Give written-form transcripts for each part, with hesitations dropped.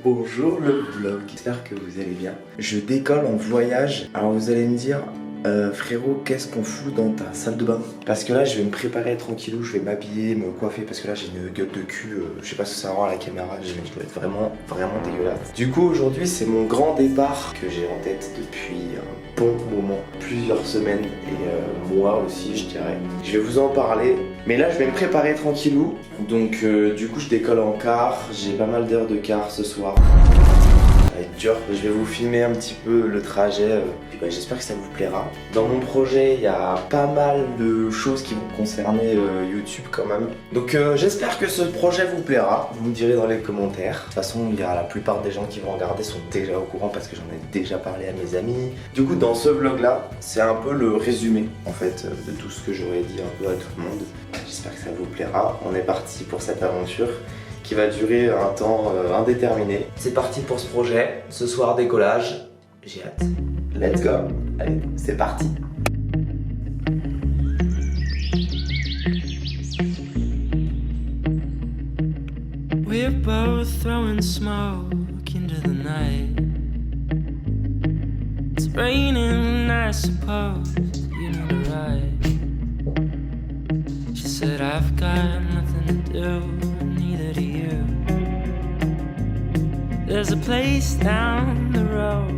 Bonjour le vlog, j'espère que vous allez bien. Je décolle en voyage, alors vous allez me dire frérot, qu'est-ce qu'on fout dans ta salle de bain? Parce que là je vais me préparer tranquillou, je vais m'habiller, me coiffer parce que là j'ai une gueule de cul, je sais pas si ça va voir à la caméra, je dois être vraiment dégueulasse. Du coup aujourd'hui c'est mon grand départ que j'ai en tête depuis un bon moment, plusieurs semaines et mois aussi je dirais. Je vais vous en parler, mais là je vais me préparer tranquillou, donc du coup je décolle en car, j'ai pas mal d'heures de car ce soir. Ça va être dur, je vais vous filmer un petit peu le trajet, j'espère que ça vous plaira. Dans mon projet, il y a pas mal de choses qui vont concerner YouTube quand même. Donc j'espère que ce projet vous plaira, vous me direz dans les commentaires. De toute façon, il y a la plupart des gens qui vont regarder sont déjà au courant parce que j'en ai déjà parlé à mes amis. Du coup, dans ce vlog là, c'est un peu le résumé en fait de tout ce que j'aurais dit un peu à tout le monde. J'espère que ça vous plaira, on est parti pour cette aventure qui va durer un temps indéterminé. C'est parti pour ce projet, ce soir décollage, j'ai hâte. Let's go. Allez, c'est parti. We're both throwing smoke into the night. It's raining, I suppose you know the right. She said I've got nothing to do, neither do you. There's a place down the road.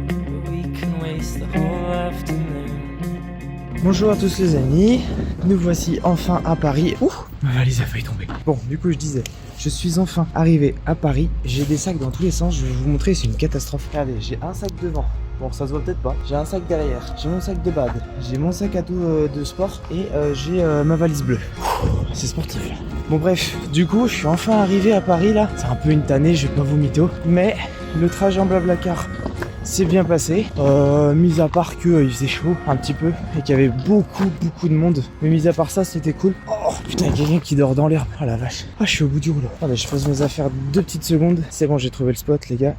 Bonjour à tous les amis, nous voici enfin à Paris. Ouh, ma valise a failli tomber. Bon, du coup je disais, je suis enfin arrivé à Paris. J'ai des sacs dans tous les sens, je vais vous montrer, c'est une catastrophe. Regardez, j'ai un sac devant. Bon, ça se voit peut-être pas. J'ai un sac derrière, j'ai mon sac de bad, j'ai mon sac à dos de sport et j'ai ma valise bleue. C'est sportif là. Bon bref, du coup je suis enfin arrivé à Paris là. C'est un peu une tannée, je vais pas vous mytho. Mais le trajet en Blablacar c'est bien passé, mis à part que il faisait chaud un petit peu et qu'il y avait beaucoup de monde. Mais mis à part ça, c'était cool. Oh putain, il y a quelqu'un qui dort dans l'herbe. Oh la vache. Ah, je suis au bout du rouleau. Attendez, je pose mes affaires 2 petites secondes. C'est bon, j'ai trouvé le spot, les gars.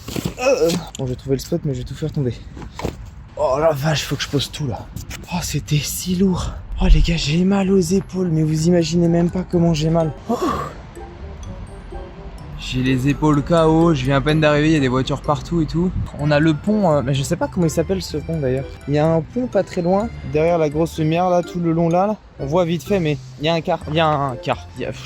Bon, j'ai trouvé le spot, mais je vais tout faire tomber. Oh la vache, faut que je pose tout là. Oh, c'était si lourd. Oh les gars, j'ai mal aux épaules, mais vous imaginez même pas comment j'ai mal. Oh. J'ai les épaules KO, je viens à peine d'arriver, il y a des voitures partout et tout. On a le pont, mais je sais pas comment il s'appelle ce pont d'ailleurs. Il y a un pont pas très loin, derrière la grosse lumière là, tout le long là. On voit vite fait, mais il y a un car.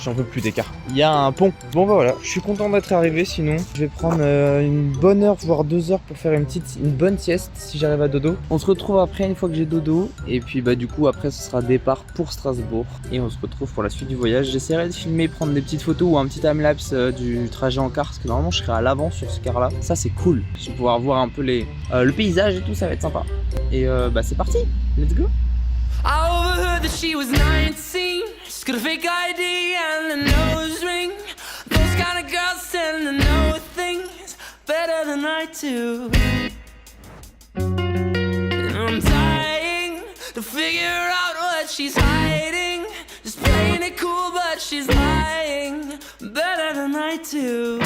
J'en peux plus des cars. Il y a un pont. Bon bah voilà, je suis content d'être arrivé. Sinon, je vais prendre une bonne heure, voire 2 heures pour faire une bonne sieste si j'arrive à dodo. On se retrouve après une fois que j'ai dodo. Et puis bah du coup après ce sera départ pour Strasbourg. Et on se retrouve pour la suite du voyage. J'essaierai de filmer, prendre des petites photos ou un petit timelapse du trajet en car. Parce que normalement je serai à l'avant sur ce car là. Ça c'est cool. Je vais pouvoir voir un peu le paysage et tout, ça va être sympa. Et bah c'est parti, let's go. I overheard that she was 19. She's got a fake ID and a nose ring. Those kind of girls tend to know things better than I do. And I'm dying to figure out what she's hiding. Just playing it cool, but she's lying better than I do.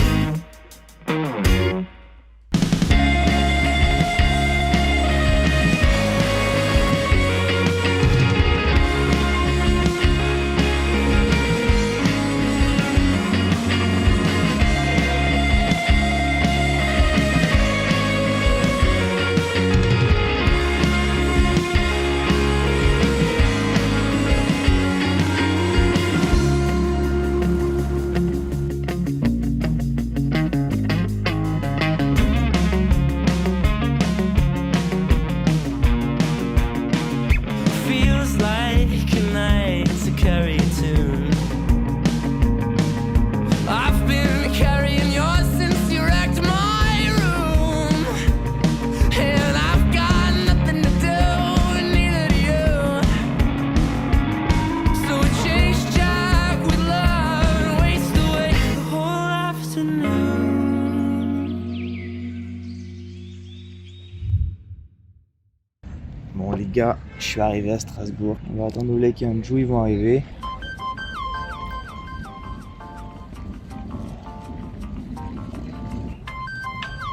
Bon les gars, je suis arrivé à Strasbourg. On va attendre Oleg et Anjou, ils vont arriver.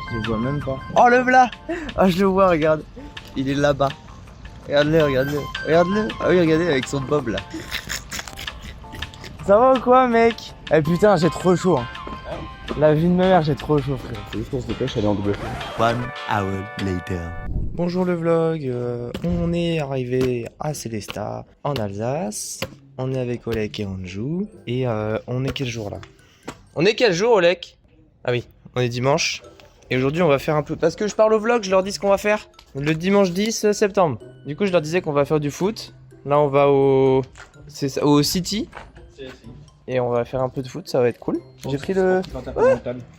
Je le vois même pas. Oh le v'là. Ah je le vois, regarde. Il est là-bas. Regarde-le, regarde-le. Regarde-le. Ah oui, regardez avec son bob là. Ça va ou quoi mec? Eh putain, j'ai trop chaud. Hein. La vie de ma mère, j'ai trop chaud, frère. C'est juste qu'on se dépêche, aller en double. 1 hour later. Bonjour le vlog, on est arrivé à Célestat, en Alsace. On est avec Olek et Anjou. Et on est quel jour là? On est quel jour, Olek? Ah oui, on est dimanche. Et aujourd'hui, on va faire un peu... Parce que je parle au vlog, je leur dis ce qu'on va faire. Le dimanche 10 septembre. Du coup, je leur disais qu'on va faire du foot. Là, on va au... C'est ça, au City. Et on va faire un peu de foot, ça va être cool. J'ai pris le...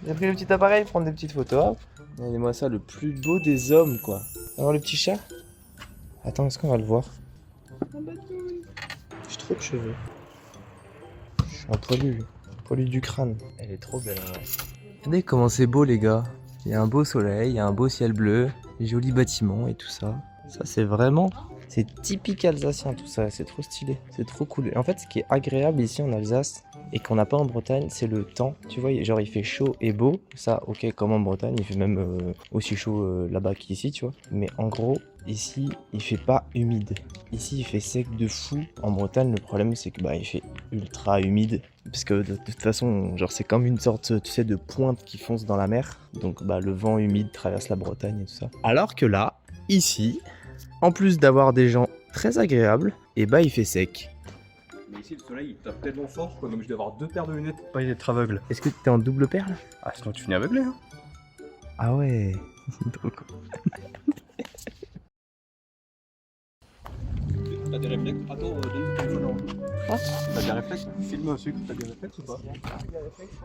J'ai pris le petit appareil, prendre des petites photos. Regardez-moi ça, le plus beau des hommes, quoi. Alors, le petit chat. Attends, est-ce qu'on va le voir? J'ai trop de cheveux. Je suis un poilu du crâne. Elle est trop belle, ouais. Regardez comment c'est beau, les gars. Il y a un beau soleil, il y a un beau ciel bleu, des jolis bâtiments et tout ça. Ça, c'est vraiment... C'est typique alsacien, tout ça. C'est trop stylé. C'est trop cool. Et en fait, ce qui est agréable ici en Alsace et qu'on n'a pas en Bretagne, c'est le temps. Tu vois, genre, il fait chaud et beau. Ça, ok, comme en Bretagne. Il fait même aussi chaud là-bas qu'ici, tu vois. Mais en gros, ici, il fait pas humide. Ici, il fait sec de fou. En Bretagne, le problème, c'est que bah, il fait ultra humide. Parce que de toute façon, genre, c'est comme une sorte, tu sais, de pointe qui fonce dans la mer. Donc, bah, le vent humide traverse la Bretagne et tout ça. Alors que là, ici, en plus d'avoir des gens très agréables, et bah, il fait sec. Mais ici, le soleil, il tape tellement fort, quoi, donc je dois avoir 2 paires de lunettes pour pas être aveugle. Est-ce que t'es en double perle? Ah, sinon tu finis aveuglé, hein. Ah ouais. Trop cool. T'as des réflexes? Attends, donne-moi ton téléphone. Quoi? T'as des réflexes? Filme un sucre, t'as des réflexes ou pas?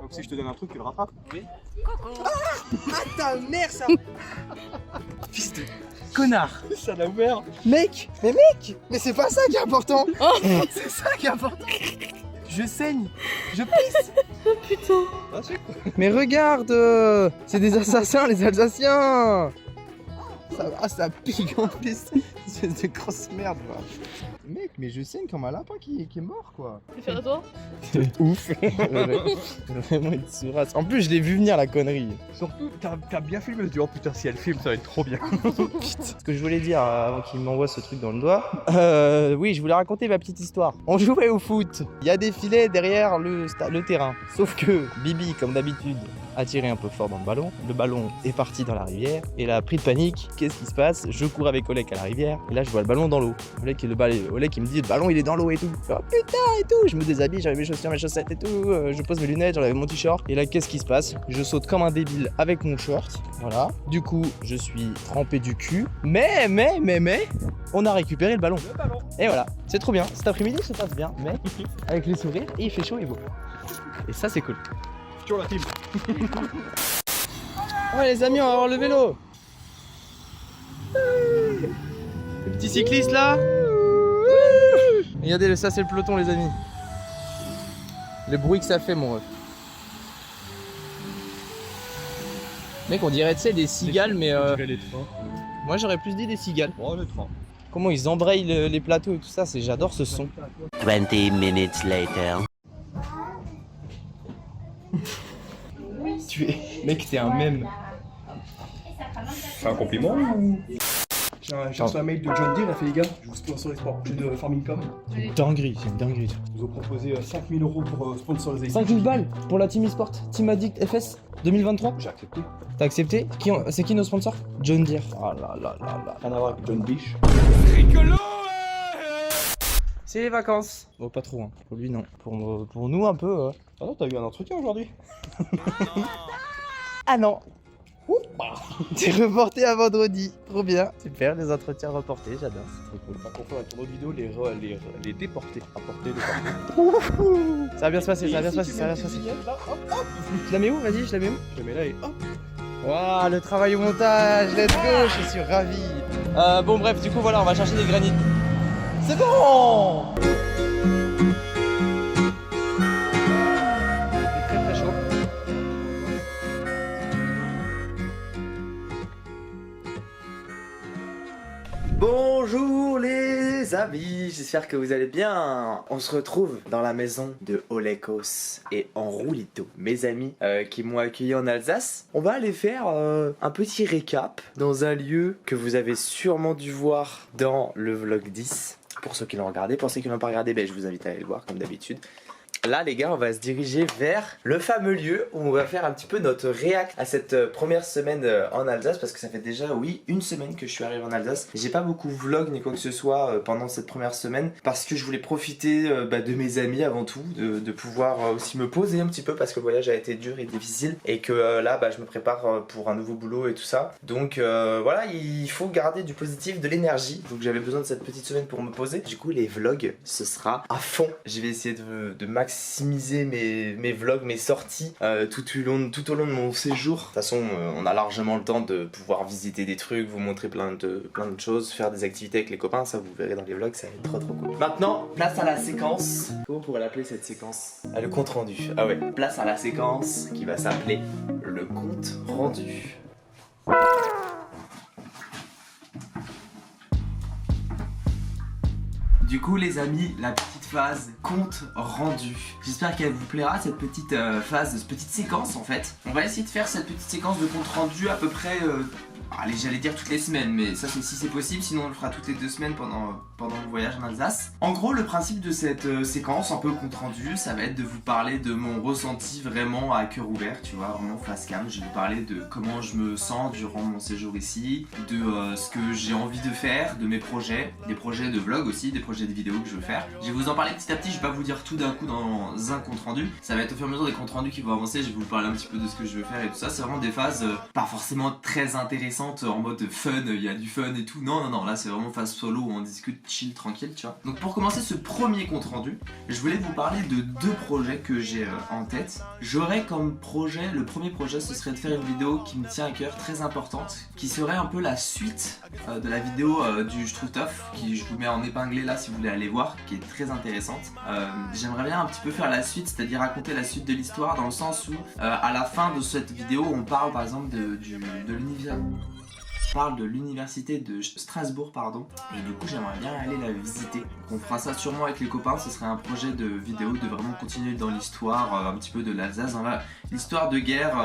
Donc si je te donne un truc, tu le rattrapes? Oui. Ah ta mère, ça. Fils de connard. Ça l'a ouvert. Mec, mais c'est pas ça qui est important. C'est ça qui est important. Je saigne, je pisse. Un sucre. Mais regarde, c'est des assassins, les Alsaciens. Ça pique en plus. Espèce de grosse merde, quoi. Mec, mais je saigne comme un lapin qui est mort, quoi. Tu fais à toi? C'est ouf. Vraiment une sourasse. En plus, je l'ai vu venir, la connerie. Surtout, t'as bien filmé, je me dis oh putain, si elle filme, ça va être trop bien. Ce que je voulais dire avant qu'il m'envoie ce truc dans le doigt, oui, je voulais raconter ma petite histoire. On jouait au foot. Il y a des filets derrière le terrain. Sauf que Bibi, comme d'habitude, a tiré un peu fort dans le ballon. Le ballon est parti dans la rivière. Et là, pris de panique, qu'est-ce qui se passe? Je cours avec Olek à la rivière. Et là, je vois le ballon dans l'eau. Olek, il me dit le ballon il est dans l'eau et tout. Je fais, oh, putain et tout. Je me déshabille, j'avais mes chaussures, mes chaussettes et tout. Je pose mes lunettes, j'enlève mon t-shirt. Et là, qu'est-ce qui se passe? Je saute comme un débile avec mon short. Voilà. Du coup, je suis trempé du cul. Mais, on a récupéré le ballon. Et voilà, c'est trop bien. Cet après-midi se passe bien. Mais avec le sourire, et il fait chaud et beau. Et ça, c'est cool. Toujours la team. Ouais, les amis, on va voir le vélo. Le petit cycliste là. Regardez, ça c'est le peloton, les amis. Le bruit que ça fait, mon ref. Mec, on dirait, tu sais, des cigales, mais Les trains. moi j'aurais plus dit des cigales. Oh, le train. Comment ils embrayent les plateaux et tout ça, j'adore ce son. 20 minutes later. Mec, t'es un mème. C'est un compliment ou... J'ai reçu un mail de John Deere, il a fait les gars, je vous sponsorise pour un jeu de Farming.com. C'est une dinguerie. Ils ont proposé 5000 € pour sponsoriser. 5000 balles pour la Team eSport, Team Addict FS 2023. J'ai accepté. T'as accepté? C'est qui nos sponsors? John Deere. Oh là là là là. Rien à voir avec John Bish. C'est les vacances. Bon, pas trop, hein. Pour lui, non. Pour nous, un peu. Ah non, t'as eu un entretien aujourd'hui? Ah non. C'est reporté à vendredi. Trop bien. Super, les entretiens reportés, j'adore. C'est trop cool. Pas confondre avec ton autre vidéo, les déportés. Apportés, déportés. Ça va bien se passer, ça va bien se passer, ça va bien se passer. Je la mets où? Vas-y, je la mets où? Je le mets là et hop. Waouh, le travail au montage, let's go, je suis ravi. Bon bref, du coup voilà, on va chercher des granites. C'est bon. C'est très très chaud. Bonjour les amis, j'espère que vous allez bien. On se retrouve dans la maison de Olekos et Enroulito, mes amis qui m'ont accueilli en Alsace. On va aller faire un petit récap dans un lieu que vous avez sûrement dû voir dans le vlog 10. Pour ceux qui l'ont regardé, pour ceux qui l'ont pas regardé, ben, je vous invite à aller le voir comme d'habitude. Là les gars, on va se diriger vers le fameux lieu où on va faire un petit peu notre réact à cette première semaine en Alsace, parce que ça fait déjà une semaine que je suis arrivé en Alsace. J'ai pas beaucoup vlog ni quoi que ce soit pendant cette première semaine parce que je voulais profiter de mes amis avant tout, de pouvoir aussi me poser un petit peu parce que le voyage a été dur et difficile et que là je me prépare pour un nouveau boulot et tout ça. Donc voilà, il faut garder du positif, de l'énergie. Donc j'avais besoin de cette petite semaine pour me poser. Du coup les vlogs, ce sera à fond. Je vais essayer de maximiser mes vlogs, mes sorties tout au long de mon séjour. De toute façon on a largement le temps de pouvoir visiter des trucs, vous montrer plein de choses, faire des activités avec les copains, ça vous verrez dans les vlogs, ça va être trop cool. Maintenant, place à la séquence. Comment on pourrait l'appeler cette séquence? Le compte rendu. Ah ouais, place à la séquence qui va s'appeler le compte rendu. Du coup les amis, la petite phase compte rendu. J'espère qu'elle vous plaira cette petite phase, cette petite séquence en fait. On va essayer de faire cette petite séquence de compte rendu à peu près allez, j'allais dire toutes les semaines, mais ça c'est si c'est possible, sinon on le fera toutes les 2 semaines pendant mon voyage en Alsace. En gros, le principe de cette séquence, un peu compte rendu, ça va être de vous parler de mon ressenti vraiment à cœur ouvert, tu vois, vraiment face cam. Je vais vous parler de comment je me sens durant mon séjour ici, de ce que j'ai envie de faire, de mes projets, des projets de vlog aussi, des projets de vidéos que je veux faire. Je vais vous en parler petit à petit, je vais pas vous dire tout d'un coup dans un compte rendu. Ça va être au fur et à mesure des comptes rendus qui vont avancer, je vais vous parler un petit peu de ce que je veux faire et tout ça. C'est vraiment des phases pas forcément très intéressantes en mode fun, il y a du fun et tout. Non, là c'est vraiment phase solo où on discute chill, tranquille, tu vois. Donc pour commencer ce premier compte rendu, je voulais vous parler de 2 projets que j'ai en tête. J'aurais comme projet, le premier projet ce serait de faire une vidéo qui me tient à cœur, très importante, qui serait un peu la suite de la vidéo du Struthof, qui je vous mets en épinglé là si vous voulez aller voir, qui est très intéressante. J'aimerais bien un petit peu faire la suite, c'est-à-dire raconter la suite de l'histoire dans le sens où à la fin de cette vidéo on parle par exemple de l'univers. Parle de l'université de Strasbourg, pardon, et du coup j'aimerais bien aller la visiter. Donc on fera ça sûrement avec les copains, ce serait un projet de vidéo de vraiment continuer dans l'histoire un petit peu de l'Alsace, dans l'histoire de guerre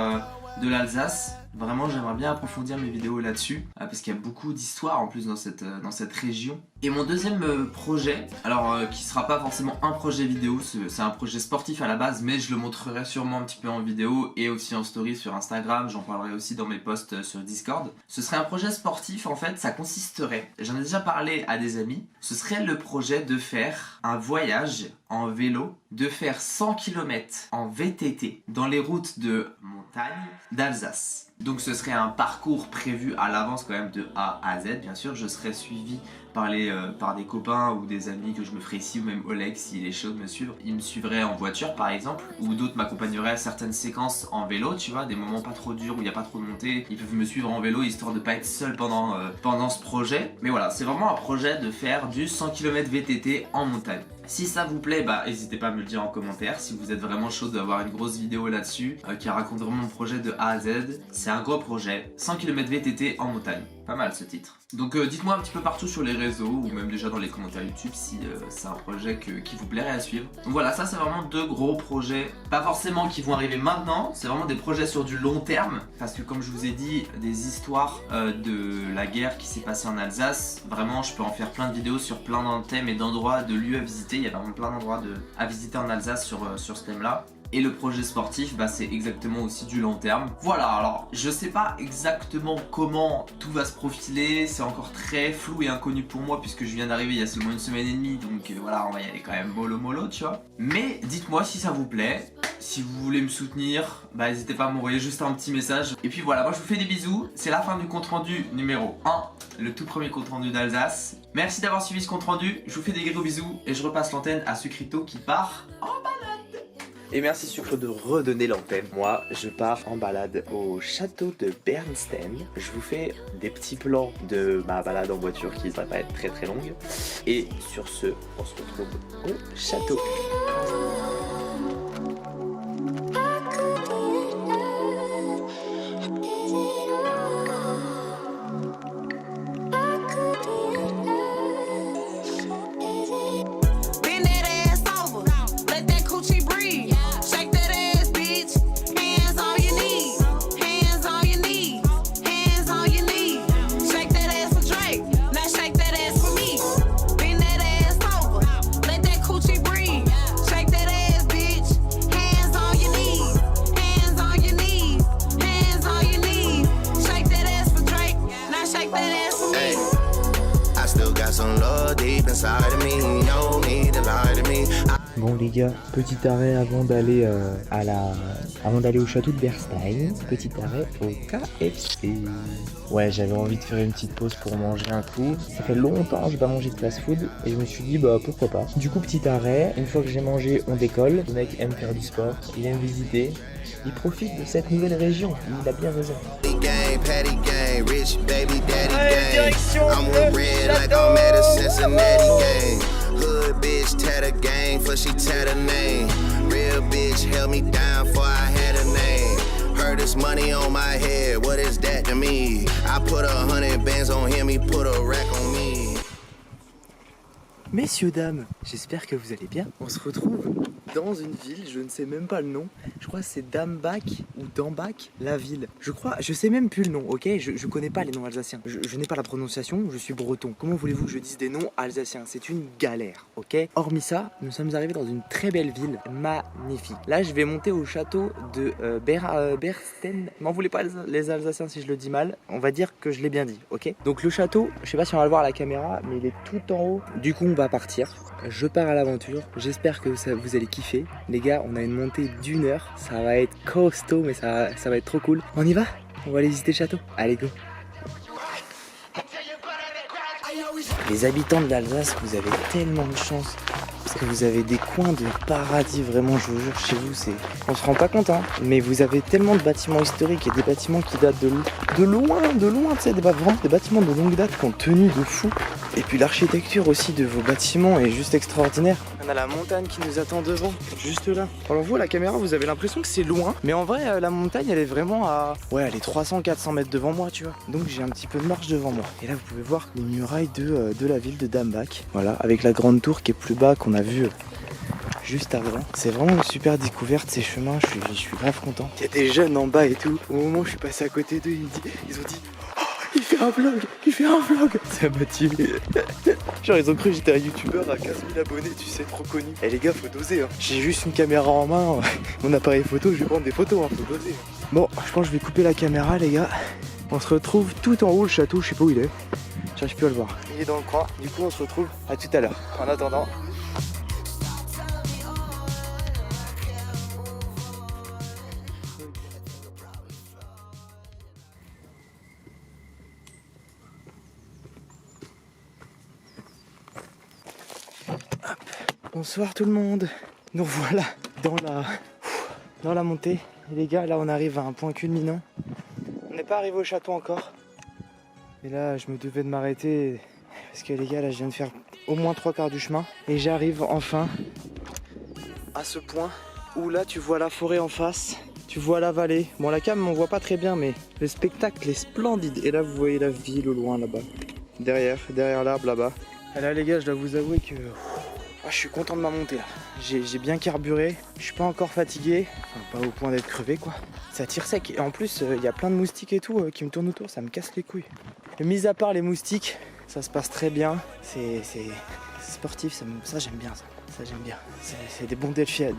de l'Alsace. Vraiment j'aimerais bien approfondir mes vidéos là-dessus parce qu'il y a beaucoup d'histoires en plus dans cette région. Et mon deuxième projet, alors qui sera pas forcément un projet vidéo, c'est un projet sportif à la base, mais je le montrerai sûrement un petit peu en vidéo et aussi en story sur Instagram, j'en parlerai aussi dans mes posts sur Discord. Ce serait un projet sportif en fait, ça consisterait, j'en ai déjà parlé à des amis, ce serait le projet de faire un voyage en vélo, de faire 100 km en VTT dans les routes de montagne d'Alsace. Donc ce serait un parcours prévu à l'avance quand même de A à Z, bien sûr. Je serais suivi par des copains ou des amis que je me ferais ici, ou même Oleg s'il est chaud de me suivre. Il me suivrait en voiture par exemple, ou d'autres m'accompagneraient à certaines séquences en vélo, tu vois, des moments pas trop durs où il n'y a pas trop de montée. Ils peuvent me suivre en vélo histoire de pas être seul pendant ce projet. Mais voilà, c'est vraiment un projet de faire du 100 km VTT en montagne. Si ça vous plaît, n'hésitez pas à me le dire en commentaire. Si vous êtes vraiment chaud d'avoir une grosse vidéo là-dessus qui raconte vraiment mon projet de A à Z, c'est un gros projet, 100 km VTT en montagne. Pas mal ce titre. Donc dites-moi un petit peu partout sur les réseaux ou même déjà dans les commentaires YouTube si c'est un projet qui vous plairait à suivre. Donc voilà, ça c'est vraiment 2 gros projets, pas forcément qui vont arriver maintenant, c'est vraiment des projets sur du long terme parce que comme je vous ai dit, des histoires de la guerre qui s'est passée en Alsace, vraiment je peux en faire plein de vidéos sur plein de thèmes et d'endroits, de lieux à visiter. Il y a vraiment plein d'endroits à visiter en Alsace sur ce thème là. Et le projet sportif, c'est exactement aussi du long terme. Voilà, alors je sais pas exactement comment tout va se profiler, c'est encore très flou et inconnu pour moi puisque je viens d'arriver il y a seulement 1 semaine et demie, donc voilà, on va y aller quand même mollo, tu vois. Mais dites-moi si ça vous plaît, si vous voulez me soutenir, n'hésitez pas à m'envoyer juste un petit message. Et puis voilà, moi je vous fais des bisous, c'est la fin du compte rendu numéro 1, le tout premier compte rendu d'Alsace. Merci d'avoir suivi ce compte rendu, je vous fais des gros bisous et je repasse l'antenne à Sucrito qui part en balade. Et merci Sucre de redonner l'antenne. Moi, je pars en balade au château de Bernstein. Je vous fais des petits plans de ma balade en voiture qui ne va pas être très longue. Et sur ce, on se retrouve au château. Shake that inside of me. You don't need to lie to me. Bon les gars, petit arrêt avant d'aller au château de Berstein. Petit arrêt au KFC. Ouais, j'avais envie de faire une petite pause pour manger un coup. Ça fait longtemps que je n'ai pas mangé de fast-food et je me suis dit bah pourquoi pas. Du coup petit arrêt, une fois que j'ai mangé, on décolle. Le mec aime faire du sport, il aime visiter. Il profite de cette nouvelle région, il a bien raison. Allez, direction le château. Hood bitch tatted gang for she tatted name. Real bitch held me down for I had a name. Heard this money on my head, what is that to me? I put 100 bands on him, he put a rack on me. Messieurs, dames, j'espère que vous allez bien. On se retrouve dans une ville, je ne sais même pas le nom. Je crois que c'est Dambach ou Dambach, la ville. Je sais même plus le nom, ok? Je connais pas les noms alsaciens. Je n'ai pas la prononciation, je suis breton. Comment voulez-vous que je dise des noms alsaciens? C'est une galère, ok? Hormis ça, nous sommes arrivés dans une très belle ville, magnifique. Là, je vais monter au château de Berstein. M'en voulez pas les Alsaciens si je le dis mal. On va dire que je l'ai bien dit, ok? Donc le château, je sais pas si on va le voir à la caméra, mais il est tout en haut. Du coup, on va partir. Je pars à l'aventure. J'espère que vous allez kiffer. Les gars, on a une montée d'1 heure. Ça va être costaud, mais ça va être trop cool. On y va? On va aller visiter le château. Allez, go! Les habitants de l'Alsace, vous avez tellement de chance. Parce que vous avez des coins de paradis, vraiment, je vous jure, chez vous, on se rend pas compte, hein. Mais vous avez tellement de bâtiments historiques et des bâtiments qui datent de loin, tu sais, vraiment des bâtiments de longue date qui ont tenu de fou. Et puis l'architecture aussi de vos bâtiments est juste extraordinaire. On a la montagne qui nous attend devant, juste là. Alors vous, à la caméra, vous avez l'impression que c'est loin. Mais en vrai, la montagne, elle est vraiment à... Ouais, elle est 300-400 mètres devant moi, tu vois. Donc j'ai un petit peu de marche devant moi. Et là, vous pouvez voir les murailles de la ville de Dambach. Voilà, avec la grande tour qui est plus bas, qu'on a vu juste avant. C'est vraiment une super découverte, ces chemins. Je suis grave content. Il y a des jeunes en bas et tout. Au moment où je suis passé à côté d'eux, ils ont dit... Il fait un vlog. Ça m'a tué. Genre ils ont cru que j'étais un youtubeur à 15 000 abonnés, tu sais, trop connu. Eh les gars, faut doser, hein. J'ai juste une caméra en main, mon appareil photo, je vais prendre des photos, hein, faut doser. Bon, je pense que je vais couper la caméra, les gars. On se retrouve tout en haut, le château, je sais pas où il est. J'arrive plus à le voir. Il est dans le coin, du coup on se retrouve à tout à l'heure. En attendant... Bonsoir tout le monde. Nous voilà dans la montée. Et les gars, là on arrive à un point culminant. On n'est pas arrivé au château encore. Et là je me devais de m'arrêter parce que les gars, là je viens de faire au moins 3/4 du chemin. Et j'arrive enfin à ce point où là tu vois la forêt en face. Tu vois la vallée. Bon, la cam on voit pas très bien, mais le spectacle est splendide. Et là vous voyez la ville au loin là-bas. Derrière l'arbre là-bas. Et là les gars, je dois vous avouer que... je suis content de ma montée là. J'ai bien carburé, je suis pas encore fatigué, enfin pas au point d'être crevé quoi. Ça tire sec et en plus il y a plein de moustiques et tout qui me tournent autour, ça me casse les couilles. Et mis à part les moustiques, ça se passe très bien, c'est sportif, ça j'aime bien ça j'aime bien. C'est des bons défis à...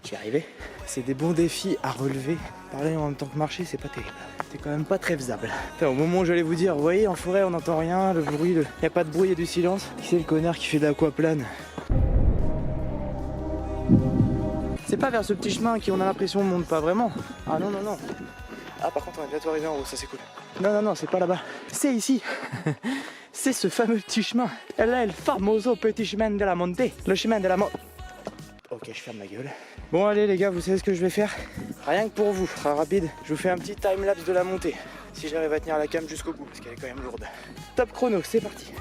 J'y arrivais. C'est des bons défis à relever. Parler en même temps que marcher, c'est pas terrible. C'est quand même pas très faisable. Enfin, au moment où j'allais vous dire, vous voyez, en forêt on n'entend rien, le bruit, y a pas de bruit, y a du silence. Qui c'est le connard qui fait de l'aquaplane? C'est pas vers ce petit chemin qui on a l'impression on monte pas vraiment. Ah non. Ah par contre on est bientôt arrivé en haut, ça c'est cool. Non, c'est pas là-bas. C'est ici. C'est ce fameux petit chemin. Là, le famoso petit chemin de la montée. Le chemin de la montée. Ok, je ferme ma gueule. Bon allez les gars, vous savez ce que je vais faire? Rien que pour vous, très rapide, je vous fais un petit time-lapse de la montée. Si j'arrive à tenir la cam jusqu'au bout, parce qu'elle est quand même lourde. Top chrono, c'est parti.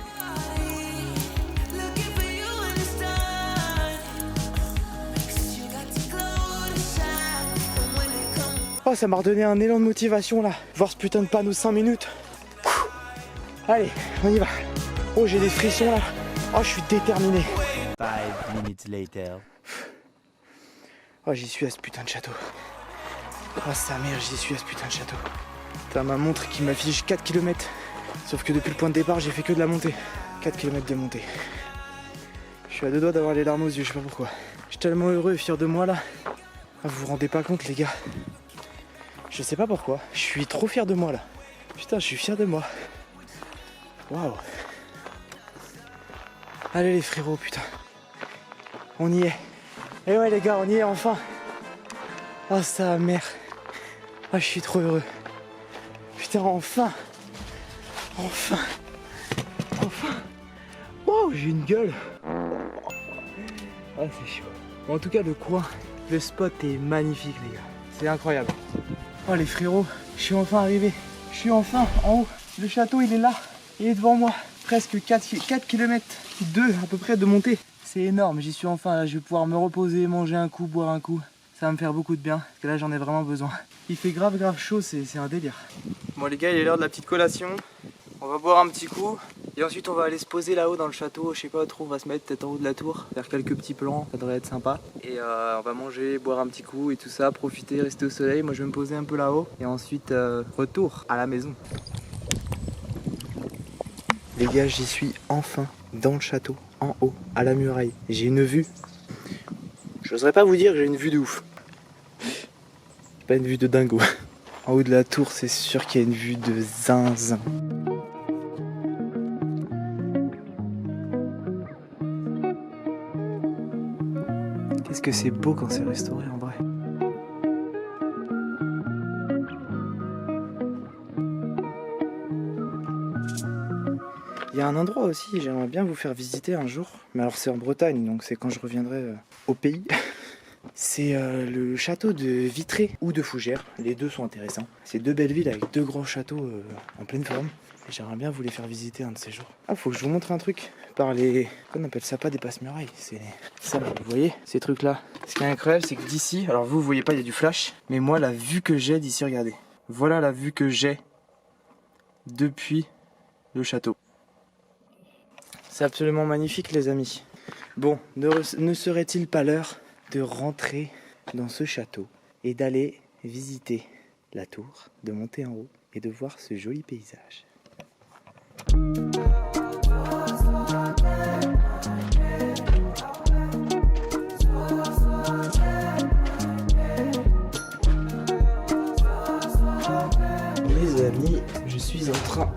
Oh, ça m'a redonné un élan de motivation là. Voir ce putain de panneau 5 minutes. Allez, on y va. Oh, j'ai des frissons là. Oh, je suis déterminé. 5 minutes later. Oh, j'y suis à ce putain de château. Oh, sa mère, j'y suis à ce putain de château. T'as ma montre qui m'affiche 4 km. Sauf que depuis le point de départ, j'ai fait que de la montée. 4 km de montée. Je suis à 2 doigts d'avoir les larmes aux yeux, je sais pas pourquoi. Je suis tellement heureux et fier de moi là. Ah, vous vous rendez pas compte, les gars. Je sais pas pourquoi. Je suis trop fier de moi là. Putain, je suis fier de moi. Waouh. Allez les frérots, putain. On y est. Et ouais les gars, on y est enfin. Oh sa mère. Ah je suis trop heureux. Putain enfin. Enfin. Enfin. Wow, j'ai une gueule. Ah c'est chaud. Bon, en tout cas le coin, le spot est magnifique les gars. C'est incroyable. Oh les frérots, je suis enfin arrivé. Je suis enfin en haut. Le château il est là. Il est devant moi. Presque 4 km 2 à peu près de montée. C'est énorme, j'y suis enfin là. Je vais pouvoir me reposer, manger un coup, boire un coup. Ça va me faire beaucoup de bien, parce que là j'en ai vraiment besoin. Il fait grave chaud, c'est un délire. Bon les gars, il est l'heure de la petite collation. On va boire un petit coup. Et ensuite on va aller se poser là-haut dans le château. Je sais pas trop, on va se mettre peut-être en haut de la tour. Faire quelques petits plans, ça devrait être sympa. Et on va manger, boire un petit coup et tout ça. Profiter, rester au soleil. Moi je vais me poser un peu là-haut. Et ensuite retour à la maison. Les gars, j'y suis enfin dans le château, en haut, à la muraille. J'ai une vue. J'oserais pas vous dire que j'ai une vue de ouf. Pas une vue de dingo. En haut de la tour, c'est sûr qu'il y a une vue de zinzin. Qu'est-ce que c'est beau quand c'est restauré en vrai. Il y a un endroit aussi, j'aimerais bien vous faire visiter un jour. Mais alors c'est en Bretagne, donc c'est quand je reviendrai au pays. C'est le château de Vitré ou de Fougères. Les deux sont intéressants. C'est deux belles villes avec deux grands châteaux en pleine forme. Et j'aimerais bien vous les faire visiter un de ces jours. Ah, faut que je vous montre un truc. Par les... On appelle ça pas des passe-murailles. C'est ça, vous voyez, ces trucs-là. Ce qui est incroyable, c'est que d'ici, alors vous voyez pas, il y a du flash. Mais moi, la vue que j'ai d'ici, regardez. Voilà la vue que j'ai depuis le château. C'est absolument magnifique les amis. Bon, ne serait-il pas l'heure de rentrer dans ce château et d'aller visiter la tour, de monter en haut et de voir ce joli paysage. Les amis, je suis en train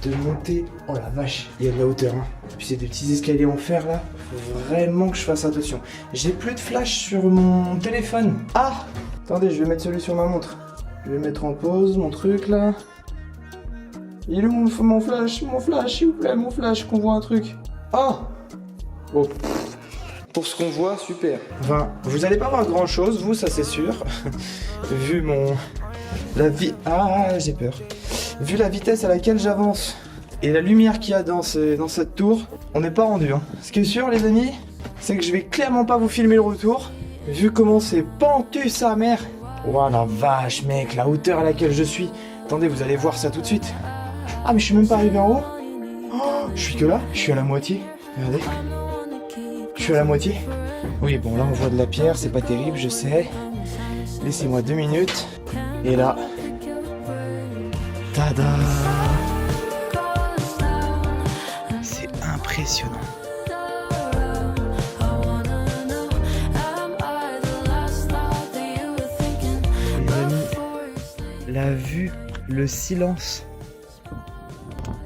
de monter. Oh la vache, il y a de la hauteur. Hein. Puis c'est des petits escaliers en fer là. Faut vraiment que je fasse attention. J'ai plus de flash sur mon téléphone. Ah, attendez, je vais mettre celui sur ma montre. Je vais mettre en pause mon truc là. Il est où mon flash, s'il vous plaît, mon flash, qu'on voit un truc. Oh, bon. Pour ce qu'on voit, super. Enfin, vous allez pas voir grand chose, vous, ça c'est sûr. Vu Ah, j'ai peur. Vu la vitesse à laquelle j'avance et la lumière qu'il y a dans cette tour, on n'est pas rendu. Hein. Ce qui est sûr, les amis, c'est que je vais clairement pas vous filmer le retour. Vu comment c'est pentu, sa mère. Oh la vache, mec, la hauteur à laquelle je suis. Attendez, vous allez voir ça tout de suite. Ah, mais je suis même pas arrivé en haut. Oh, je suis que là, je suis à la moitié. Regardez. Je suis à la moitié. Oui, bon, là, on voit de la pierre, c'est pas terrible, je sais. Laissez-moi 2 minutes. Et là... Tada! C'est impressionnant. Les amis, la vue, le silence.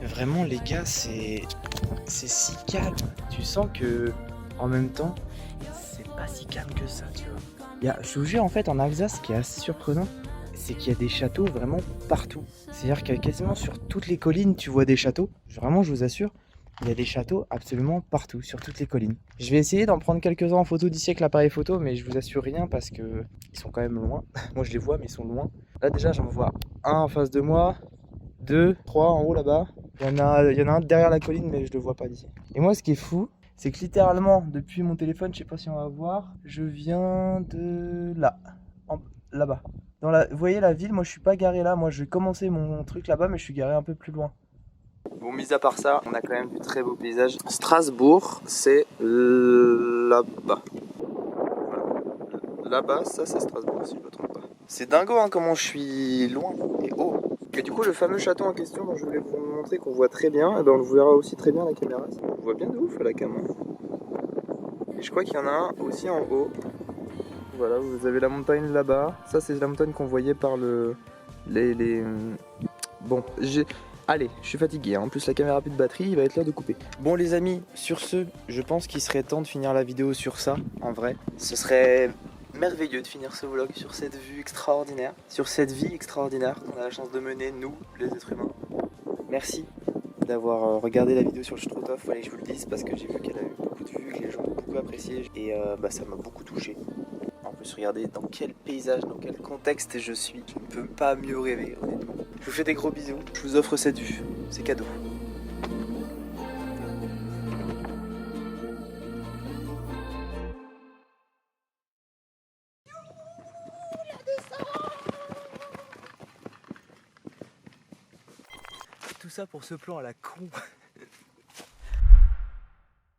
Vraiment les gars, c'est si calme. Tu sens que en même temps, c'est pas si calme que ça, tu vois. Je vous jure, en fait, en Alsace, ce qui est assez surprenant, c'est qu'il y a des châteaux vraiment partout. C'est-à-dire que quasiment sur toutes les collines, tu vois des châteaux. Vraiment, je vous assure, il y a des châteaux absolument partout, sur toutes les collines. Je vais essayer d'en prendre quelques-uns en photo d'ici avec l'appareil photo, mais je vous assure rien parce que ils sont quand même loin. Moi, je les vois, mais ils sont loin. Là, déjà, j'en vois un en face de moi, 2, 3 en haut là-bas. Il y en a un derrière la colline, mais je le vois pas d'ici. Et moi, ce qui est fou, c'est que littéralement, depuis mon téléphone, je sais pas si on va voir, je viens de là, là-bas. Vous voyez la ville, moi je suis pas garé là, moi je vais commencer mon truc là-bas, mais je suis garé un peu plus loin. Bon, mis à part ça, on a quand même du très beau paysage. Strasbourg, c'est là-bas. Voilà. Là-bas, ça c'est Strasbourg, si je me trompe pas. C'est dingo hein, comment je suis loin et haut. Et du coup, le fameux château en question dont je voulais vous montrer qu'on voit très bien, et ben on le verra aussi très bien à la caméra. On voit bien de ouf à la caméra. Et je crois qu'il y en a un aussi en haut. Voilà, vous avez la montagne là-bas. Ça, c'est la montagne qu'on voyait par Bon, Allez, je suis fatigué, en plus la caméra a plus de batterie, il va être l'heure de couper. Bon les amis, sur ce, je pense qu'il serait temps de finir la vidéo sur ça, en vrai. Ce serait merveilleux de finir ce vlog sur cette vue extraordinaire, sur cette vie extraordinaire qu'on a la chance de mener, nous, les êtres humains. Merci d'avoir regardé la vidéo sur le Struthof, fallait que je vous le dise parce que j'ai vu qu'elle a eu beaucoup de vues, que les gens ont beaucoup apprécié et ça m'a beaucoup touché. En plus, regardez dans quel paysage, dans quel contexte je suis. Je ne peux pas mieux rêver, honnêtement. Je vous fais des gros bisous. Je vous offre cette vue. C'est cadeau. Tout ça pour ce plan à la con.